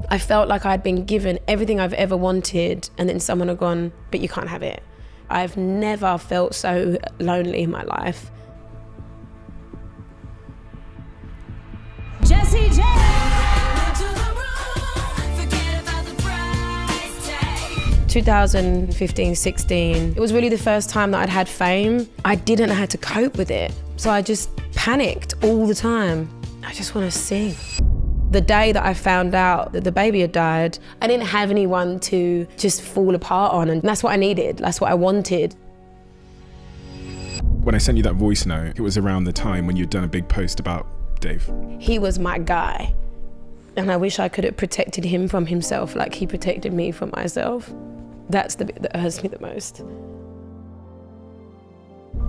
I felt like I'd been given everything I've ever wanted, and then someone had gone, but you can't have it. I've never felt so lonely in my life. Jessie J. 2015-16, it was really the first time that I'd had fame. I didn't know how to cope with it, so I just panicked all the time. I just want to sing. The day that I found out that the baby had died, I didn't have anyone to just fall apart on, and that's what I needed, that's what I wanted. When I sent you that voice note, it was around the time when you'd done a big post about Dave. He was my guy, and I wish I could have protected him from himself like he protected me from myself. That's the bit that hurts me the most.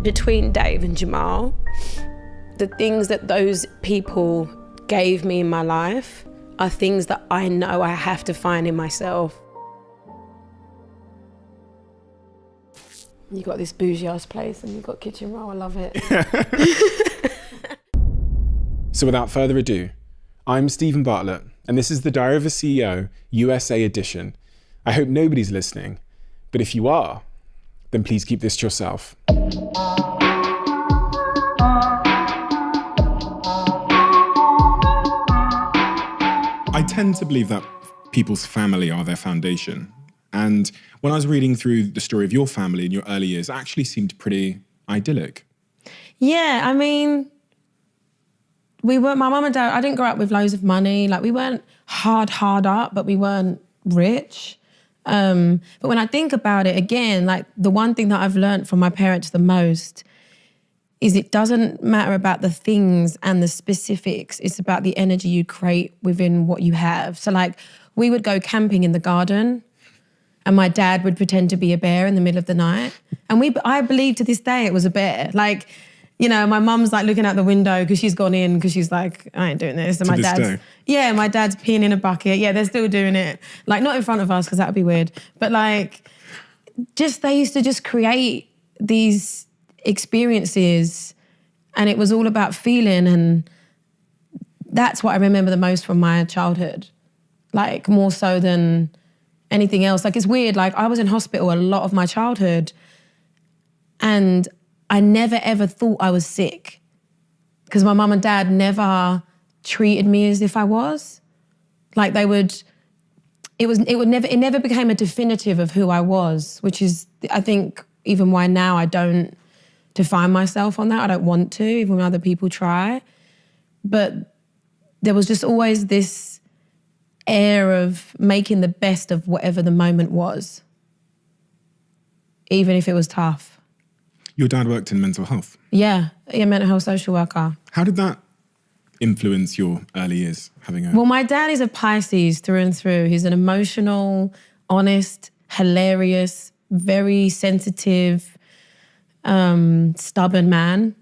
Between Dave and Jamal, the things that those people gave me in my life are things that I know I have to find in myself. You got this bougie ass place and you got kitchen roll, I love it. So without further ado, I'm Stephen Bartlett, and this is the Diary of a CEO USA edition. I hope nobody's listening, but if you are, then please keep this to yourself. I tend to believe that people's family are their foundation. And when I was reading through the story of your family in your early years, it actually seemed pretty idyllic. Yeah, I mean, my mum and dad, I didn't grow up with loads of money. Like, we weren't hard up, but we weren't rich. But when I think about it again, like, the one thing that I've learned from my parents the most is it doesn't matter about the things and the specifics. It's about the energy you create within what you have. So, like, we would go camping in the garden and my dad would pretend to be a bear in the middle of the night. And I believe to this day it was a bear. Like, you know, my mum's like looking out the window because she's gone in because she's like, I ain't doing this. And my dad's peeing in a bucket. Yeah, they're still doing it. Like, not in front of us because that would be weird. But like, they used to just create these experiences, and it was all about feeling, and that's what I remember the most from my childhood. Like, more so than anything else. Like, it's weird, like, I was in hospital a lot of my childhood and I never ever thought I was sick because my mum and dad never treated me as if I was. Like, it never became a definitive of who I was, which is, I think, even why now I don't define myself on that. I don't want to, even when other people try. But there was just always this air of making the best of whatever the moment was, even if it was tough. Your dad worked in mental health? Yeah, mental health social worker. How did that influence your early years, Well, my dad is a Pisces through and through. He's an emotional, honest, hilarious, very sensitive, stubborn man.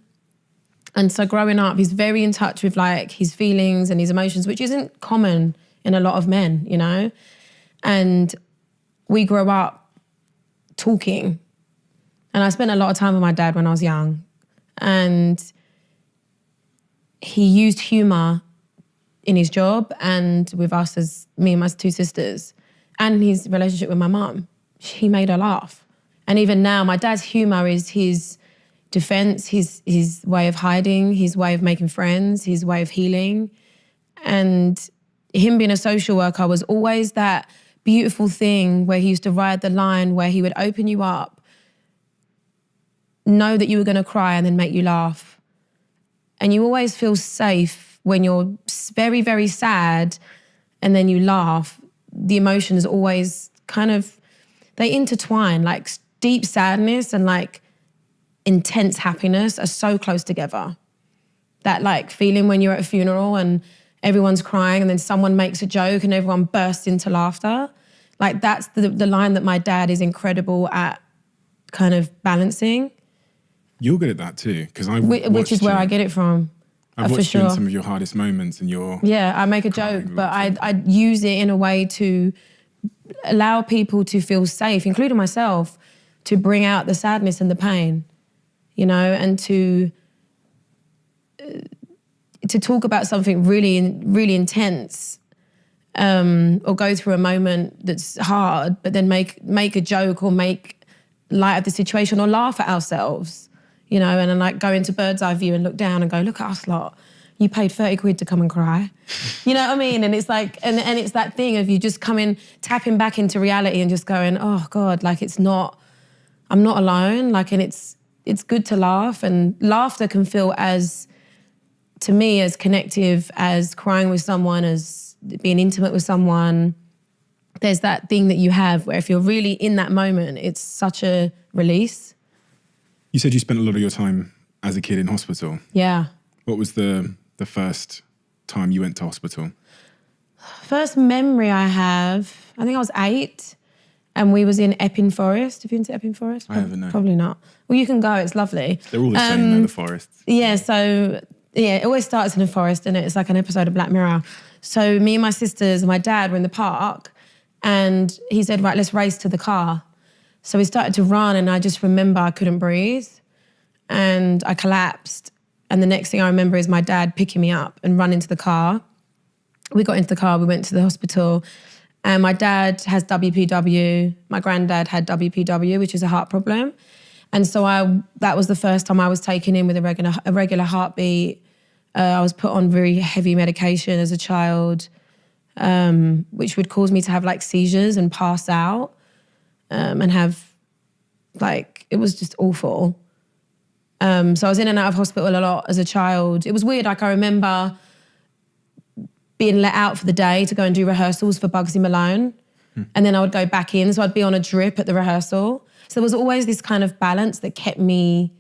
And so growing up, he's very in touch with like his feelings and his emotions, which isn't common in a lot of men, you know? And we grew up talking. And I spent a lot of time with my dad when I was young. And he used humor in his job and with us as me and my two sisters, and his relationship with my mum. He made her laugh. And even now, my dad's humor is his defense, his way of hiding, his way of making friends, his way of healing. And him being a social worker was always that beautiful thing where he used to ride the line where he would open you up, know that you were going to cry and then make you laugh. And you always feel safe when you're very, very sad and then you laugh. The emotions always kind of, they intertwine, like deep sadness and like intense happiness are so close together. That like feeling when you're at a funeral and everyone's crying and then someone makes a joke and everyone bursts into laughter. Like, that's the line that my dad is incredible at kind of balancing. You're good at that too, because which is where I get it from. I've watched for you sure. in some of your hardest moments and you're... Yeah, I make a joke, but I use it in a way to allow people to feel safe, including myself, to bring out the sadness and the pain, you know, and to talk about something really, really intense or go through a moment that's hard, but then make a joke or make light of the situation or laugh at ourselves, you know, and then like go into bird's eye view and look down and go, look at us lot. You paid 30 quid to come and cry. You know what I mean? And it's like, and it's that thing of you just tapping back into reality and just going, oh God, like I'm not alone. Like, and it's good to laugh, and laughter can feel to me, as connective as crying with someone, as being intimate with someone. There's that thing that you have where if you're really in that moment, it's such a release. You said you spent a lot of your time as a kid in hospital. Yeah. What was the first time you went to hospital? First memory I have, I think I was 8 and we was in Epping Forest. Have you been to Epping Forest? I haven't, no. Probably not. Well, you can go, it's lovely. They're all the same though, the forests. Yeah, so it always starts in a forest and it's like an episode of Black Mirror. So me and my sisters and my dad were in the park and he said, right, let's race to the car. So we started to run and I just remember I couldn't breathe and I collapsed. And the next thing I remember is my dad picking me up and running to the car. We got into the car, we went to the hospital, and my dad has WPW. My granddad had WPW, which is a heart problem. And so that was the first time I was taken in with a regular heartbeat. I was put on very heavy medication as a child, which would cause me to have like seizures and pass out, and have like, it was just awful. So I was in and out of hospital a lot as a child. It was weird, like I remember being let out for the day to go and do rehearsals for Bugsy Malone. And then I would go back in, so I'd be on a drip at the rehearsal. So there was always this kind of balance that kept me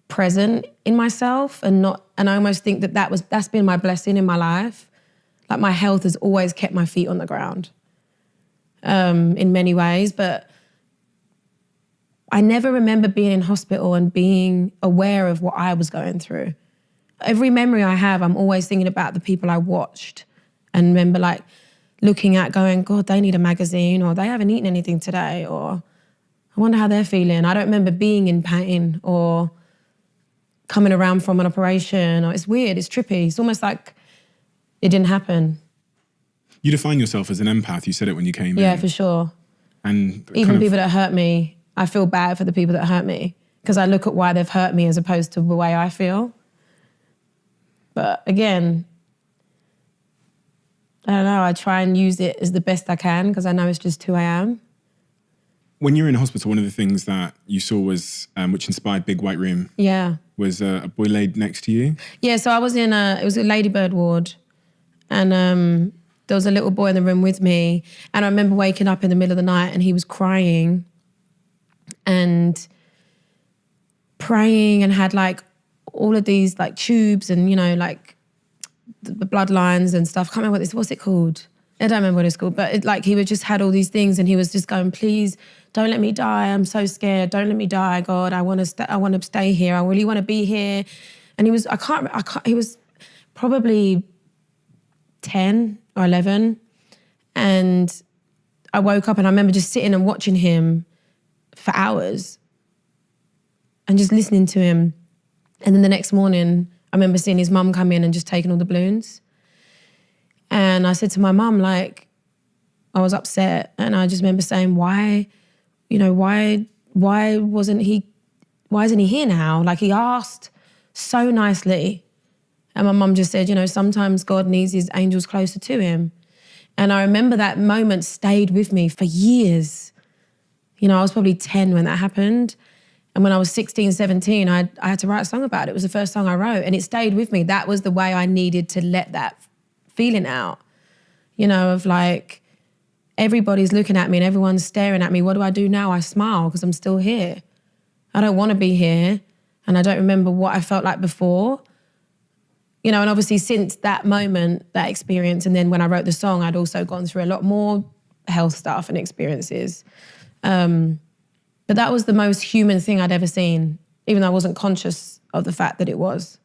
present in myself and I almost think that's been my blessing in my life. Like my health has always kept my feet on the ground in many ways, but I never remember being in hospital and being aware of what I was going through. Every memory I have, I'm always thinking about the people I watched and remember like looking at going, God, they need a magazine, or they haven't eaten anything today, or I wonder how they're feeling. I don't remember being in pain or coming around from an operation, or it's weird, it's trippy. It's almost like it didn't happen. You define yourself as an empath. You said it when you came in. Yeah, for sure. And even people that hurt me, I feel bad for the people that hurt me because I look at why they've hurt me as opposed to the way I feel. But again, I don't know, I try and use it as the best I can because I know it's just who I am. When you were in hospital, one of the things that you saw was, which inspired Big White Room, was a boy laid next to you. Yeah, so I was it was a ladybird ward, and there was a little boy in the room with me, and I remember waking up in the middle of the night and he was crying and praying and had like all of these like tubes and, you know, like the bloodlines and stuff. I can't remember what's it called? I don't remember what it's called, but he would just had all these things and he was just going, please don't let me die. I'm so scared. Don't let me die, God. I want to stay here. I really want to be here. And he was, he was probably 10 or 11. And I woke up and I remember just sitting and watching him for hours and just listening to him. And then the next morning, I remember seeing his mum come in and just taking all the balloons. And I said to my mum, like, I was upset. And I just remember saying, why isn't he here now? Like, he asked so nicely. And my mum just said, you know, sometimes God needs his angels closer to him. And I remember that moment stayed with me for years. You know, I was probably 10 when that happened. And when I was 16, 17, I had to write a song about it. It was the first song I wrote and it stayed with me. That was the way I needed to let that feeling out, you know, of like, everybody's looking at me and everyone's staring at me. What do I do now? I smile because I'm still here. I don't want to be here. And I don't remember what I felt like before. You know, and obviously since that moment, that experience, and then when I wrote the song, I'd also gone through a lot more health stuff and experiences. But that was the most human thing I'd ever seen, even though I wasn't conscious of the fact that it was.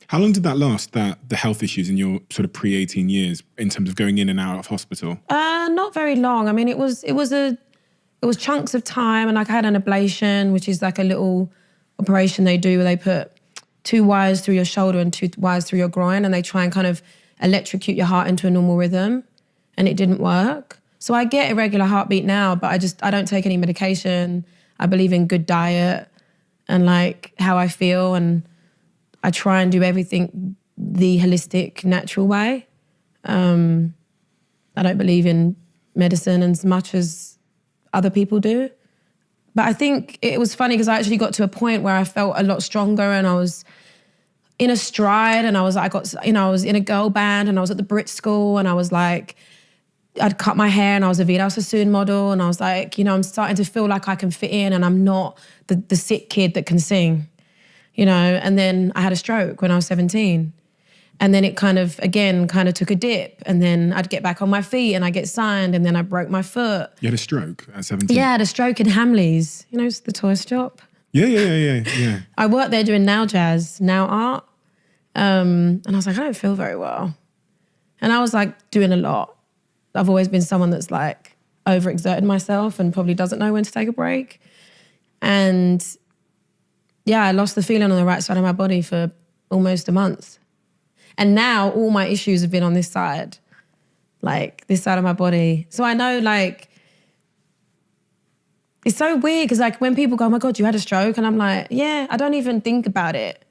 How long did that last, the health issues in your sort of pre-18 years in terms of going in and out of hospital? Not very long. I mean, it was chunks of time, and like I had an ablation, which is like a little operation they do where they put 2 wires through your shoulder and 2 wires through your groin, and they try and kind of electrocute your heart into a normal rhythm. and it didn't work. So I get irregular heartbeat now, but I don't take any medication. I believe in good diet and like how I feel, and I try and do everything the holistic, natural way. I don't believe in medicine as much as other people do. But I think it was funny because I actually got to a point where I felt a lot stronger, and I was in a stride, and I was in a girl band, and I was at the Brit school, and I was like, I'd cut my hair, and I was a Vida Sassoon model, and I was like, I'm starting to feel like I can fit in, and I'm not the sick kid that can sing, And then I had a stroke when I was 17. And then it kind of took a dip, and then I'd get back on my feet and I get signed, and then I broke my foot. You had a stroke at 17? Yeah, I had a stroke in Hamleys. It's the toy shop. Yeah. I worked there doing nail art. And I was like, I don't feel very well. And I was like doing a lot. I've always been someone that's like overexerted myself and probably doesn't know when to take a break. And yeah, I lost the feeling on the right side of my body for almost a month. And now all my issues have been on this side, like this side of my body. So I know like, it's so weird because like when people go, oh my God, you had a stroke. And I'm like, yeah, I don't even think about it.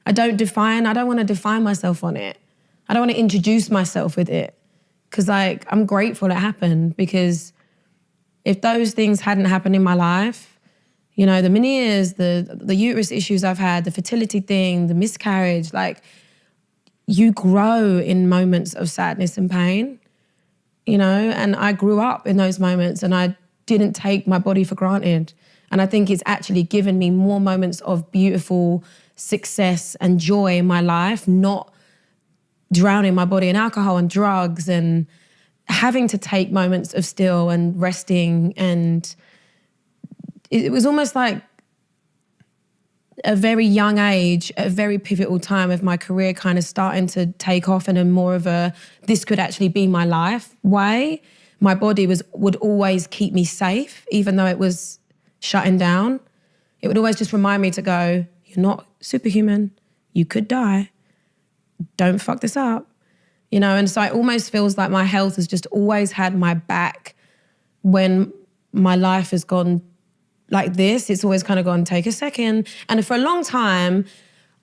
I don't want to define myself on it. I don't want to introduce myself with it. Because like, I'm grateful it happened, because if those things hadn't happened in my life, the menieres, the uterus issues I've had, the fertility thing, the miscarriage, like, you grow in moments of sadness and pain, and I grew up in those moments, and I didn't take my body for granted. And I think it's actually given me more moments of beautiful success and joy in my life, not drowning my body in alcohol and drugs and having to take moments of still and resting. And it was almost like a very young age, a very pivotal time of my career kind of starting to take off in a more of this could actually be my life way. My body would always keep me safe, even though it was shutting down. It would always just remind me to go, you're not superhuman, you could die, don't fuck this up. And so it almost feels like my health has just always had my back when my life has gone like this. It's always kind of gone, take a second. And for a long time,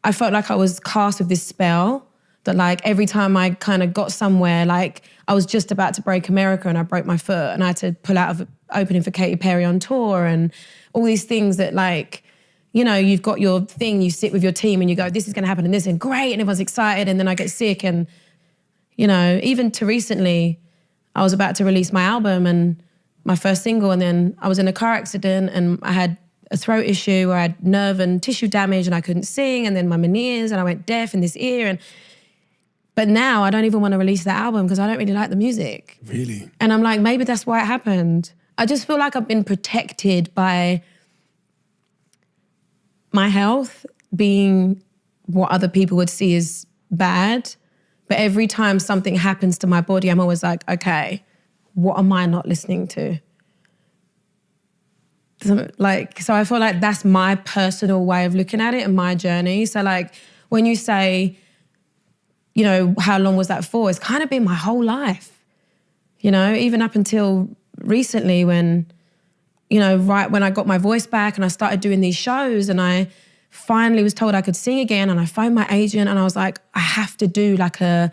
I felt like I was cast with this spell that like every time I kind of got somewhere, like I was just about to break America and I broke my foot and I had to pull out of opening for Katy Perry on tour and all these things that like, you've got your thing, you sit with your team and you go, this is going to happen and this and great, and everyone's excited, and then I get sick. And, even to recently, I was about to release my album and my first single, and then I was in a car accident and I had a throat issue where I had nerve and tissue damage and I couldn't sing, and then my menieres, and I went deaf in this ear. But now I don't even want to release that album because I don't really like the music. Really? And I'm like, maybe that's why it happened. I just feel like I've been protected by my health being what other people would see as bad. But every time something happens to my body, I'm always like, okay, what am I not listening to? So I feel like that's my personal way of looking at it and my journey. So like when you say, how long was that for? It's kind of been my whole life, even up until recently when, right when I got my voice back and I started doing these shows and I finally was told I could sing again, and I phoned my agent and I was like, I have to do like a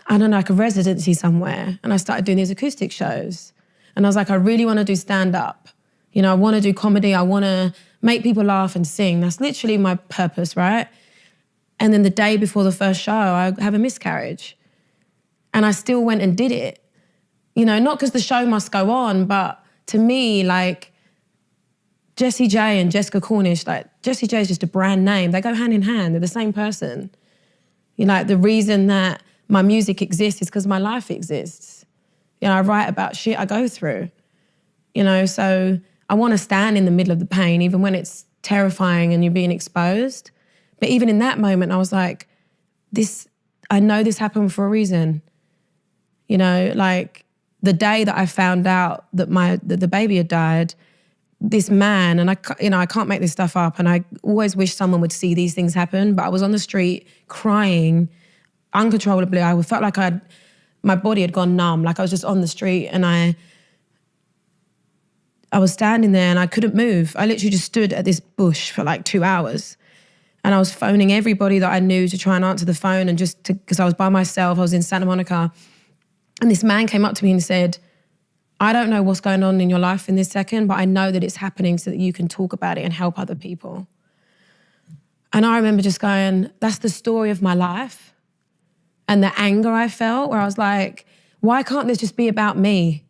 residency somewhere. And I started doing these acoustic shows. And I was like, I really want to do stand-up. I want to do comedy. I want to make people laugh and sing. That's literally my purpose, right? And then the day before the first show, I have a miscarriage. And I still went and did it. Not because the show must go on, but to me, like, Jessie J and Jessica Cornish, like, Jessie J is just a brand name. They go hand in hand. They're the same person. The reason that my music exists is because my life exists. I write about shit I go through. So I want to stand in the middle of the pain, even when it's terrifying and you're being exposed. But even in that moment, I was like, I know this happened for a reason. Like the day that I found out that the baby had died, this man, and I can't make this stuff up, and I always wish someone would see these things happen, but I was on the street crying uncontrollably. I felt like I'd my body had gone numb. Like I was just on the street and I was standing there and I couldn't move. I literally just stood at this bush for like 2 hours. And I was phoning everybody that I knew to try and answer the phone, and because I was by myself, I was in Santa Monica. And this man came up to me and said, I don't know what's going on in your life in this second, but I know that it's happening so that you can talk about it and help other people. And I remember just going, that's the story of my life. And the anger I felt, where I was like, why can't this just be about me?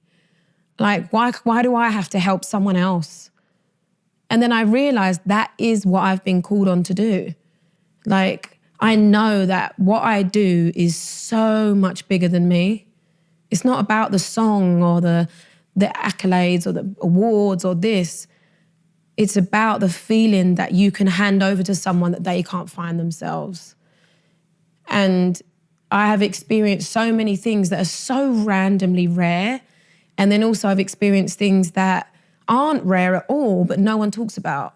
Like, why do I have to help someone else? And then I realized that is what I've been called on to do. Like, I know that what I do is so much bigger than me. It's not about the song or the accolades or the awards or this. It's about the feeling that you can hand over to someone that they can't find themselves. And I have experienced so many things that are so randomly rare. And then also I've experienced things that aren't rare at all, but no one talks about.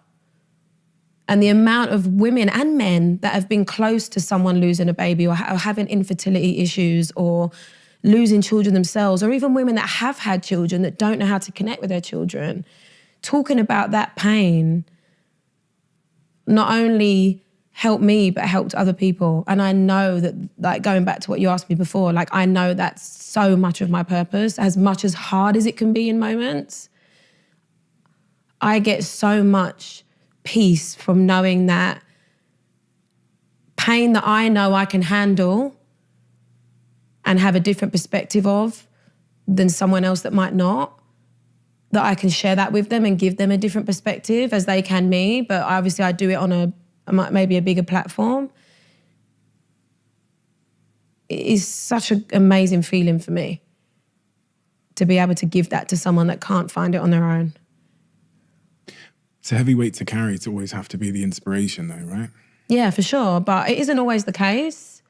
And the amount of women and men that have been close to someone losing a baby or having infertility issues or losing children themselves, or even women that have had children that don't know how to connect with their children, talking about that pain not only helped me, but helped other people. And I know that, like, going back to what you asked me before, like, I know that's so much of my purpose, as much as hard as it can be in moments. I get so much peace from knowing that pain that I know I can handle and have a different perspective of than someone else that might not, that I can share that with them and give them a different perspective as they can me. But obviously I do it on maybe a bigger platform. It is such an amazing feeling for me to be able to give that to someone that can't find it on their own. It's a heavy weight to carry to always have to be the inspiration though, right? Yeah, for sure. But it isn't always the case.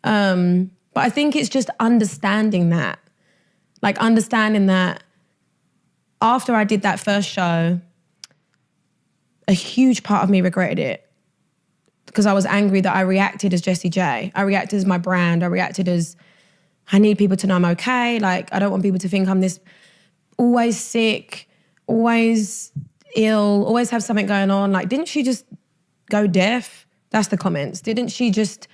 But I think it's just understanding that. Like, understanding that after I did that first show, a huge part of me regretted it because I was angry that I reacted as Jessie J. I reacted as my brand. I reacted as, I need people to know I'm okay. Like, I don't want people to think I'm this always sick, always ill, always have something going on. Like, didn't she just go deaf? That's the comments. Didn't she just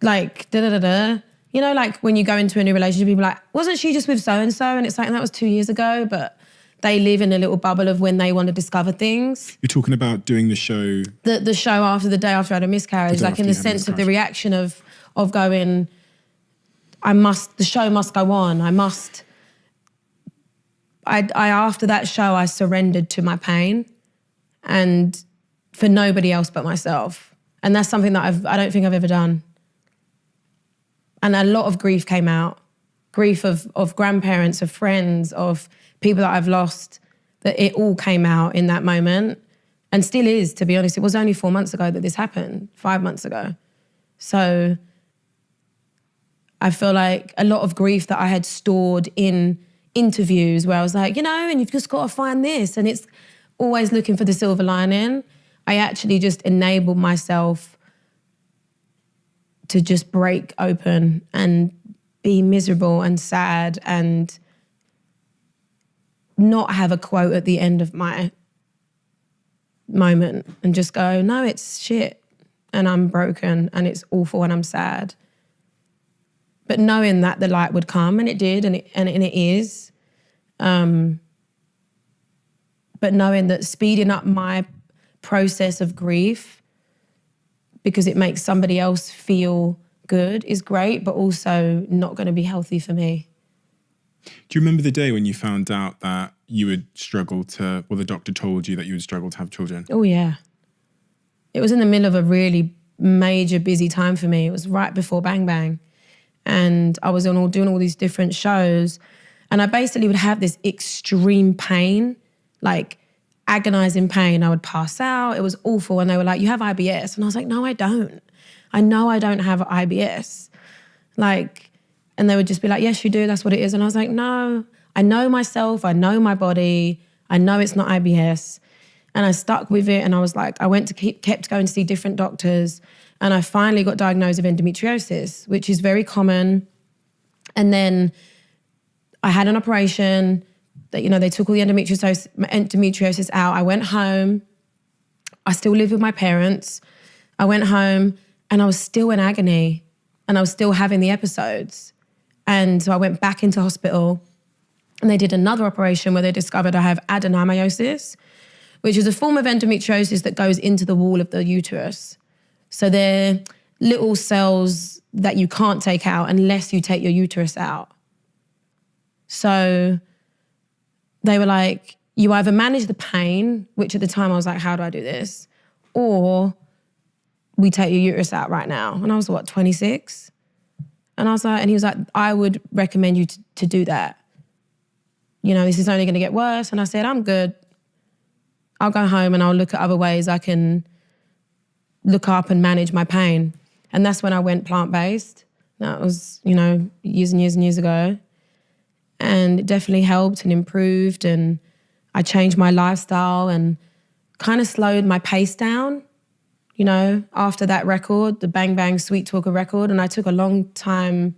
like da-da-da-da? You know, like when you go into a new relationship, people are like, wasn't she just with so-and-so? And it's like, that was 2 years ago, but they live in a little bubble of when they want to discover things. You're talking about doing the show? The show after the day after I had a miscarriage, like in the sense of the reaction of going, the show must go on. After that show, I surrendered to my pain and for nobody else but myself. And that's something that I don't think I've ever done. And a lot of grief came out. Grief of grandparents, of friends, of people that I've lost, that it all came out in that moment and still is, to be honest. It was only 4 months ago that this happened, 5 months ago. So I feel like a lot of grief that I had stored in interviews where I was like, and you've just got to find this, and it's always looking for the silver lining. I actually just enabled myself to just break open and be miserable and sad and not have a quote at the end of my moment and just go, no, it's shit and I'm broken and it's awful and I'm sad. But knowing that the light would come, and it did, and it is. But knowing that speeding up my process of grief because it makes somebody else feel good is great, but also not going to be healthy for me. Do you remember the day when you found out that you would struggle to, well, the doctor told you that you would struggle to have children? Oh, yeah. It was in the middle of a really major busy time for me. It was right before Bang Bang. And I was doing all these different shows. And I basically would have this extreme pain, like agonizing pain. I would pass out. It was awful. And they were like, you have IBS. And I was like, no, I don't. I know I don't have IBS. And they would just be like, yes, you do. That's what it is. And I was like, no, I know myself. I know my body. I know it's not IBS. And I stuck with it. And I was like, kept going to see different doctors. And I finally got diagnosed with endometriosis, which is very common. And then I had an operation that, you know, they took all the endometriosis out. I went home. I still live with my parents. I went home and I was still in agony and I was still having the episodes. And so I went back into hospital and they did another operation where they discovered I have adenomyosis, which is a form of endometriosis that goes into the wall of the uterus. So they're little cells that you can't take out unless you take your uterus out. So they were like, you either manage the pain, which at the time I was like, how do I do this? Or we take your uterus out right now. And I was, 26? And I was like, and he was like, I would recommend you to do that. You know, this is only gonna get worse. And I said, I'm good. I'll go home and I'll look at other ways I can look up and manage my pain. And that's when I went plant-based. That was, you know, years and years and years ago. And it definitely helped and improved, and I changed my lifestyle and kind of slowed my pace down, you know, after that record, the Bang Bang Sweet Talker record. And I took a long time,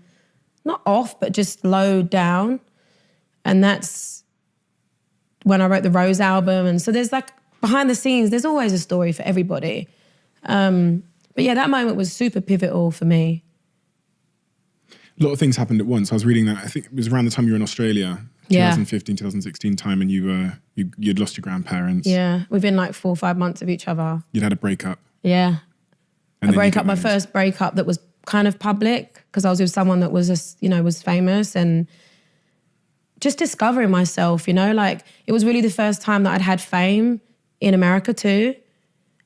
not off, but just slowed down. And that's when I wrote the Rose album. And so there's like, behind the scenes, there's always a story for everybody. But yeah, that moment was super pivotal for me. A lot of things happened at once. I was reading that, I think it was around the time you were in Australia, 2015, 2016 time, and you'd lost your grandparents. Yeah, within like 4 or 5 months of each other. You'd had a breakup. Yeah. My first breakup that was kind of public, because I was with someone that was, was famous, and just discovering myself, you know, like it was really the first time that I'd had fame in America too.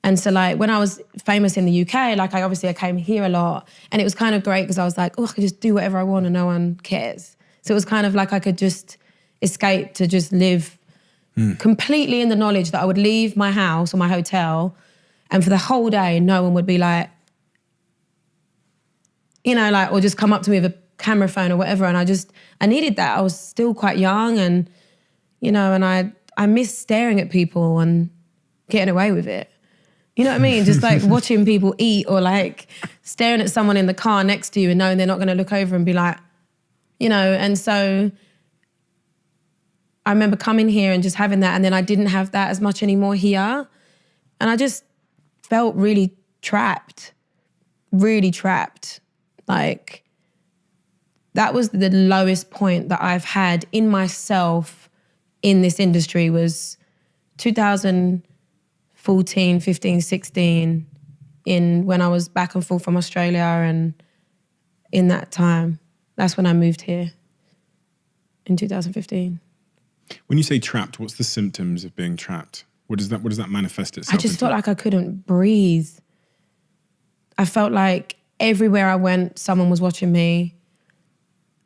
And so like when I was famous in the UK, like I came here a lot, and it was kind of great because I was like, oh, I could just do whatever I want and no one cares. So it was kind of like I could just escape to just live completely in the knowledge that I would leave my house or my hotel, and for the whole day, no one would be like, you know, like, or just come up to me with a camera phone or whatever. And I needed that. I was still quite young, and, you know, and I missed staring at people and getting away with it. You know what I mean? Just like watching people eat, or like staring at someone in the car next to you and knowing they're not going to look over and be like, you know. And so I remember coming here and just having that, and then I didn't have that as much anymore here. And I just felt really trapped. Like that was the lowest point that I've had in myself in this industry, was 2014, 15, 16, when I was back and forth from Australia, and in that time, that's when I moved here in 2015. When you say trapped, what's the symptoms of being trapped? What does that manifest itself? I just felt like I couldn't breathe. I felt like everywhere I went, someone was watching me.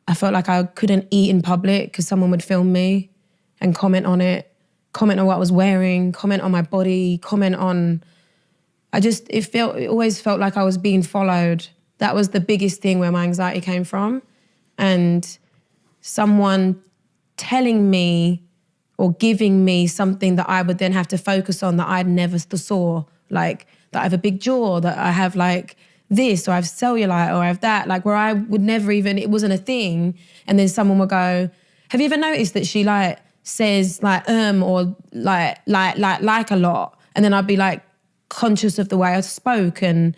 I felt like I couldn't eat in public because someone would film me and comment on it, comment on what I was wearing, comment on my body, comment on... It always felt like I was being followed. That was the biggest thing where my anxiety came from. And someone telling me or giving me something that I would then have to focus on that I'd never saw, like that I have a big jaw, that I have like this, or I have cellulite, or I have that, like where I would never even, it wasn't a thing. And then someone would go, have you ever noticed that she like says like or like a lot? And then I'd be like conscious of the way I spoke. And,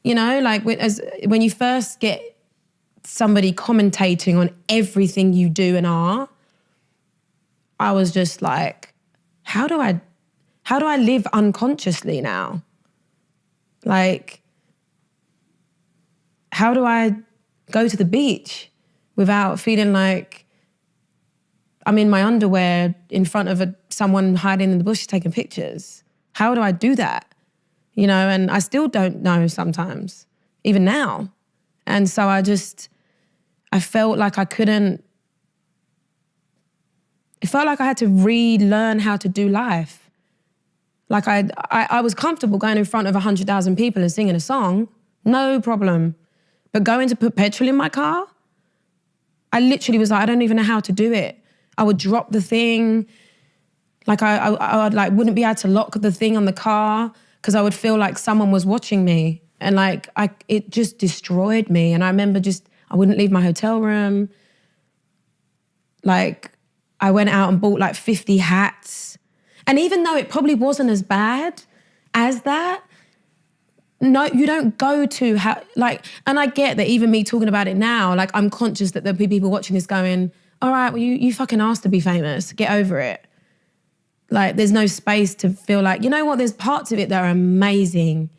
you know, like when you first get somebody commentating on everything you do and are, I was just like, how do I live unconsciously now? Like, how do I go to the beach without feeling like I'm in my underwear in front of someone hiding in the bush taking pictures? How do I do that? You know, and I still don't know sometimes, even now. And so I felt like I couldn't, it felt like I had to relearn how to do life. Like I was comfortable going in front of 100,000 people and singing a song, no problem. But going to put petrol in my car, I literally was like, I don't even know how to do it. I would drop the thing. Like I like wouldn't be able to lock the thing on the car because I would feel like someone was watching me. And like it just destroyed me. And I remember I wouldn't leave my hotel room. Like, I went out and bought like 50 hats. And even though it probably wasn't as bad as that, no, you don't go to and I get that even me talking about it now, like I'm conscious that there'll be people watching this going, all right, well, you fucking asked to be famous. Get over it. Like, there's no space to feel like, you know what, there's parts of it that are amazing,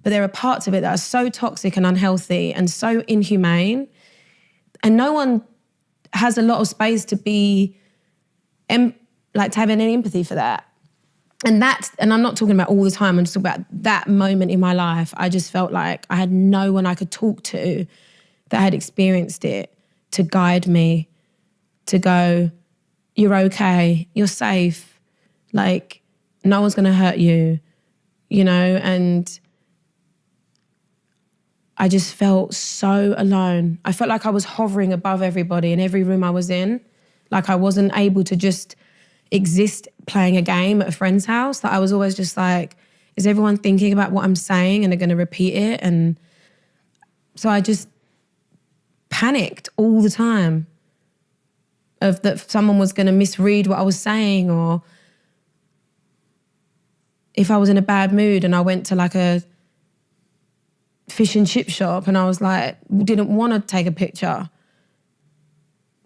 but there are parts of it that are so toxic and unhealthy and so inhumane. And no one has a lot of space to be, to have any empathy for that. And I'm not talking about all the time, I'm just talking about that moment in my life. I just felt like I had no one I could talk to that had experienced it to guide me, to go, you're okay, you're safe, like no one's gonna hurt you, you know? And I just felt so alone. I felt like I was hovering above everybody in every room I was in. Like I wasn't able to just exist playing a game at a friend's house. That I was always just like, is everyone thinking about what I'm saying and they're gonna repeat it? And so I just panicked all the time of that someone was gonna misread what I was saying, or if I was in a bad mood and I went to like a fish and chip shop and I was like, didn't wanna take a picture,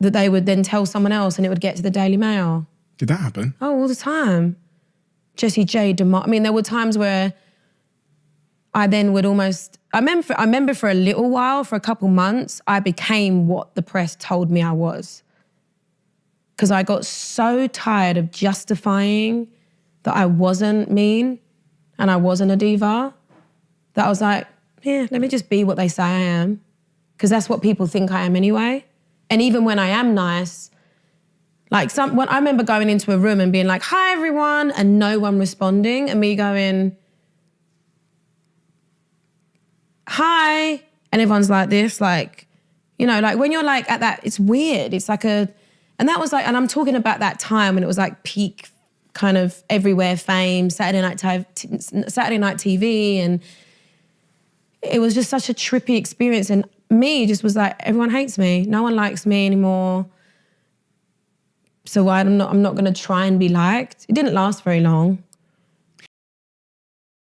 that they would then tell someone else and it would get to the Daily Mail. Did that happen? Oh, all the time. Jessie J, there were times where I then would almost, I remember for a little while, for a couple months, I became what the press told me I was. Because I got so tired of justifying that I wasn't mean and I wasn't a diva, that I was like, yeah, let me just be what they say I am. Because that's what people think I am anyway. And even when I am nice, when I remember going into a room and being like, hi everyone, and no one responding, and me going, hi, and everyone's like this, like, you know, like when you're like at that, it's weird. It's like and that was like, and I'm talking about that time when it was like peak kind of everywhere fame, Saturday night TV, and it was just such a trippy experience. And me just was like, everyone hates me. No one likes me anymore. So I'm not going to try and be liked. It didn't last very long.